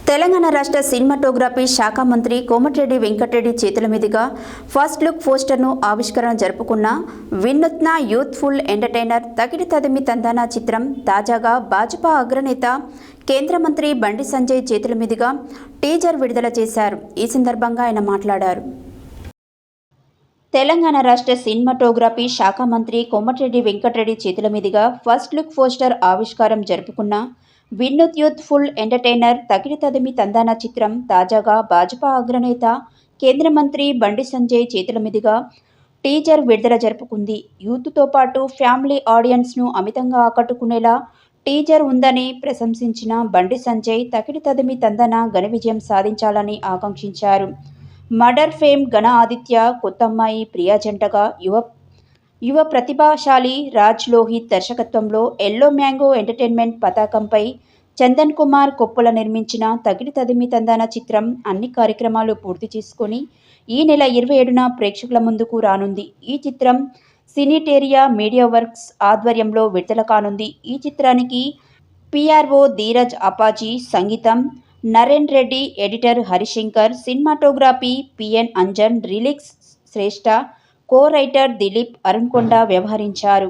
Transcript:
తెలంగాణ రాష్ట్ర సినిమాటోగ్రఫీ శాఖ మంత్రి కోమటిరెడ్డి వెంకటరెడ్డి చేతుల మీదుగా ఫస్ట్ లుక్ పోస్టర్ను ఆవిష్కరణ జరుపుకున్న వినూత్న యూత్ఫుల్ ఎంటర్టైనర్ తగిడి తదిమి తందానా చిత్రం తాజాగా భాజపా అగ్రనేత కేంద్ర మంత్రి బండి సంజయ్ చేతుల మీదుగా టీజర్ విడుదల చేశారు. ఈ సందర్భంగా ఆయన మాట్లాడారు. తెలంగాణ రాష్ట్ర సినిమాటోగ్రఫీ శాఖ మంత్రి కోమటిరెడ్డి వెంకటరెడ్డి చేతుల మీదుగా ఫస్ట్ లుక్ పోస్టర్ ఆవిష్కారం జరుపుకున్న వినూత్ యూత్ఫుల్ ఎంటర్టైనర్ తగిడి తదిమి తందానా చిత్రం తాజాగా భాజపా అగ్రనేత కేంద్ర మంత్రి బండి సంజయ్ చేతుల మీదుగా టీజర్ విడుదల జరుపుకుంది. యూత్తో పాటు ఫ్యామిలీ ఆడియన్స్ను అమితంగా ఆకట్టుకునేలా టీజర్ ఉందని ప్రశంసించిన బండి సంజయ్ తగిడి తదిమి తందానా ఘన విజయం సాధించాలని ఆకాంక్షించారు. మర్డర్ ఫేమ్ ఘన ఆదిత్య, కొత్తమ్మాయి ప్రియా జంటగా యువ ప్రతిభాశాలి రాజ్ లోహిత్ దర్శకత్వంలో ఎల్లో మ్యాంగో ఎంటర్టైన్మెంట్ పతాకంపై చందన్ కుమార్ కొప్పుల నిర్మించిన తగిడి తదిమి తందానా చిత్రం అన్ని కార్యక్రమాలు పూర్తి చేసుకుని ఈ నెల 27న ప్రేక్షకుల ముందుకు రానుంది. ఈ చిత్రం సినీటేరియా మీడియా వర్క్స్ ఆధ్వర్యంలో విడుదల కానుంది. ఈ చిత్రానికి పిఆర్ఓ ధీరజ్ అపాజీ, సంగీతం Naren Reddy, editor Harishankar, cinematography PN Anjan, lyrics Shreshta, co writer Dileep Arunkonda వ్యవహరించారు.